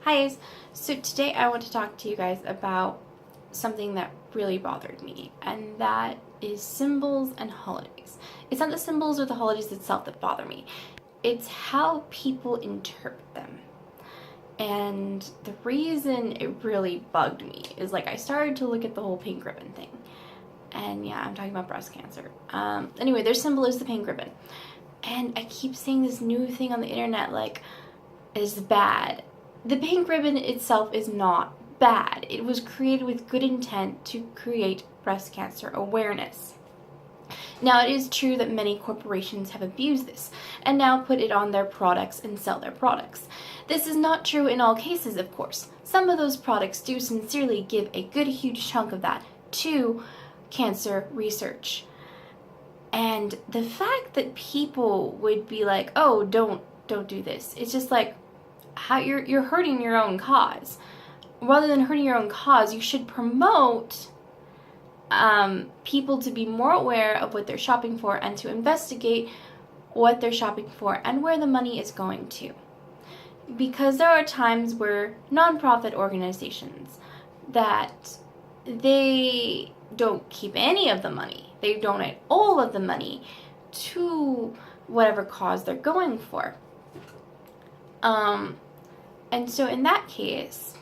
Hi guys, so today I want to talk to you guys about something that really bothered me, and that is symbols and holidays. It's not the symbols or the holidays itself that bother me, it's how people interpret them. And the reason it really bugged me is I started to look at the whole pink ribbon thing. And yeah, I'm talking about breast cancer. Anyway, their symbol is the pink ribbon. And I keep seeing this new thing on the internet is bad. The pink ribbon itself is not bad. It was created with good intent to create breast cancer awareness. Now, it is true that many corporations have abused this and now put it on their products and sell their products. This is not true in all cases, of course. Some of those products do sincerely give a good huge chunk of that to cancer research. And the fact that people would be like, oh, don't do this. It's just how you're hurting your own cause. Rather than hurting your own cause, you should promote people to be more aware of what they're shopping for and to investigate what they're shopping for and where the money is going to. Because there are times where nonprofit organizations that they don't keep any of the money. They donate all of the money to whatever cause they're going for. And so in that case,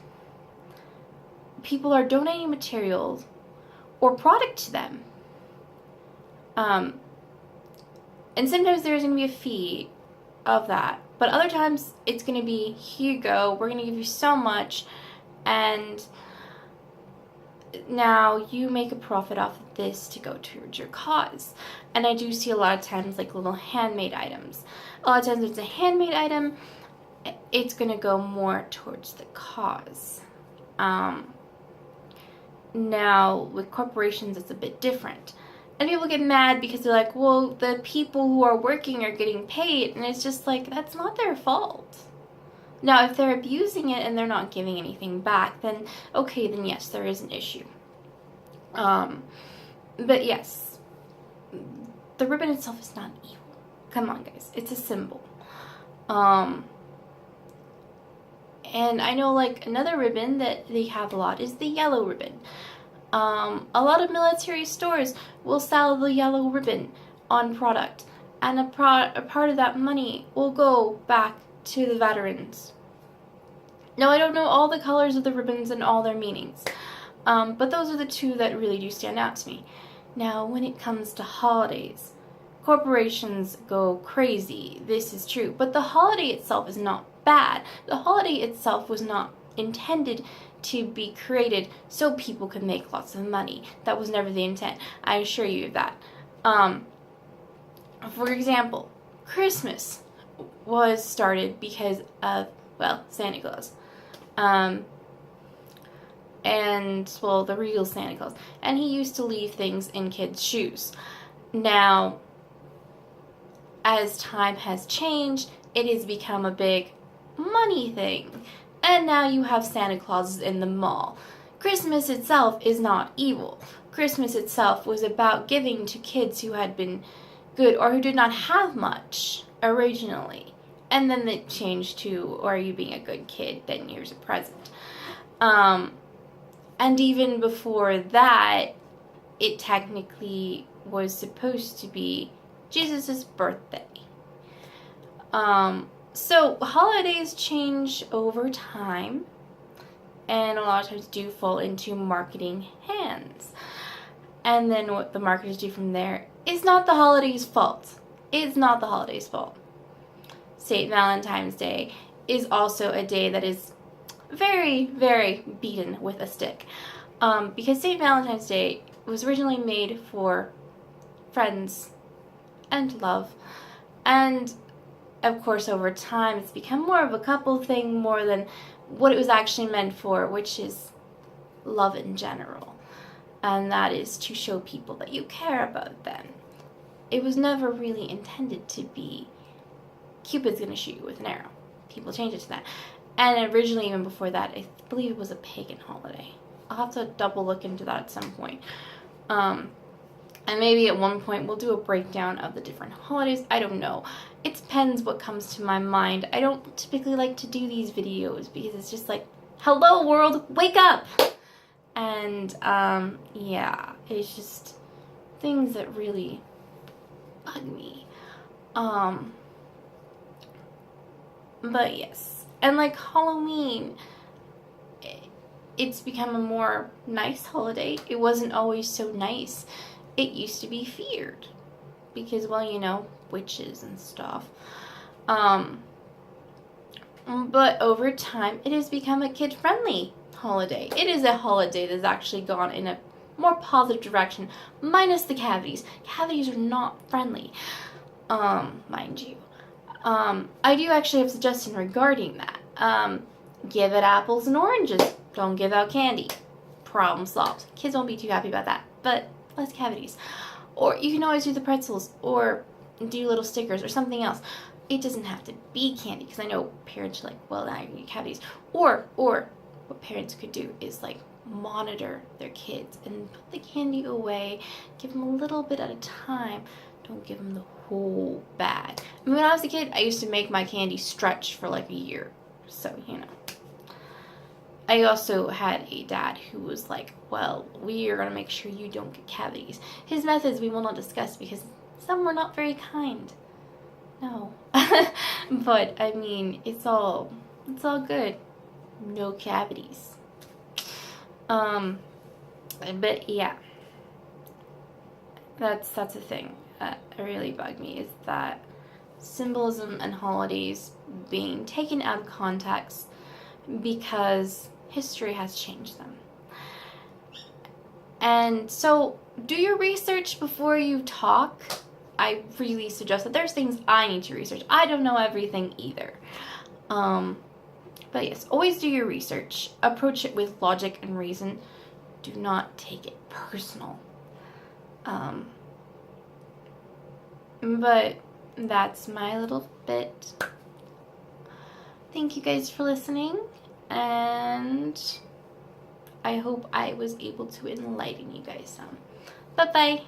people are donating materials or product to them. And sometimes there's going to be a fee of that. But other times it's going to be, here you go, we're going to give you so much, and now you make a profit off of this to go towards your cause. And I do see a lot of times little handmade items. A lot of times it's a handmade item, it's going to go more towards the cause. Now, with corporations, it's a bit different. And people get mad because they're like, well, the people who are working are getting paid. And it's just that's not their fault. Now, if they're abusing it and they're not giving anything back, then okay, then yes, there is an issue. But yes, the ribbon itself is not evil. Come on, guys. It's a symbol. And I know another ribbon that they have a lot is the yellow ribbon. A lot of military stores will sell the yellow ribbon on product, and a part of that money will go back to the veterans. Now, I don't know all the colors of the ribbons and all their meanings, but those are the two that really do stand out to me. Now, when it comes to holidays, corporations go crazy. This is true, but the holiday itself is not bad. The holiday itself was not intended to be created so people could make lots of money. That was never the intent. I assure you of that. For example, Christmas was started because of, Santa Claus. The real Santa Claus. And he used to leave things in kids' shoes. Now, as time has changed, it has become a big money thing. And now you have Santa Clauses in the mall. Christmas itself is not evil. Christmas itself was about giving to kids who had been good or who did not have much originally. And then it changed to, or are you being a good kid, then here's a present. And even before that, it technically was supposed to be Jesus' birthday. So holidays change over time, and a lot of times do fall into marketing hands. And then what the marketers do from there is not the holiday's fault. It's not the holiday's fault. St. Valentine's Day is also a day that is very, very beaten with a stick. Because St. Valentine's Day was originally made for friends and love. And of course, over time, it's become more of a couple thing more than what it was actually meant for, which is love in general. And that is to show people that you care about them. It was never really intended to be Cupid's gonna shoot you with an arrow. People changed it to that. And originally, even before that, I believe it was a pagan holiday. I'll have to double look into that at some point. And maybe at one point we'll do a breakdown of the different holidays. I don't know. It depends what comes to my mind. I don't typically like to do these videos because it's just like, hello world, wake up! And yeah, it's just things that really bug me. But yes. And like Halloween, it's become a more nice holiday. It wasn't always so nice. It used to be feared because, well, you know, witches and stuff. But over time, it has become a kid-friendly holiday. It is a holiday that's actually gone in a more positive direction, minus the cavities. Cavities are not friendly, mind you. I do actually have a suggestion regarding that. Give it apples and oranges. Don't give out candy. Problem solved. Kids won't be too happy about that, but less cavities. Or you can always do the pretzels, or do little stickers, or something else. It doesn't have to be candy, because I know parents are like, well, now you're gonna get cavities. Or what parents could do is like monitor their kids and put the candy away. Give them a little bit at a time. Don't give them the whole bag. I mean, when I was a kid, I used to make my candy stretch for like a year. So, you know. I also had a dad who was like, well, we are going to make sure you don't get cavities. His methods we will not discuss because some were not very kind. No. But, I mean, it's all good. No cavities. But yeah. That's a thing that really bugged me, is that symbolism and holidays being taken out of context because history has changed them. And so do your research before you talk. I really suggest that. There's things I need to research. I don't know everything either. But yes, always do your research. Approach it with logic and reason. Do not take it personal. But that's my little bit. Thank you guys for listening, and I hope I was able to enlighten you guys some. Bye-bye.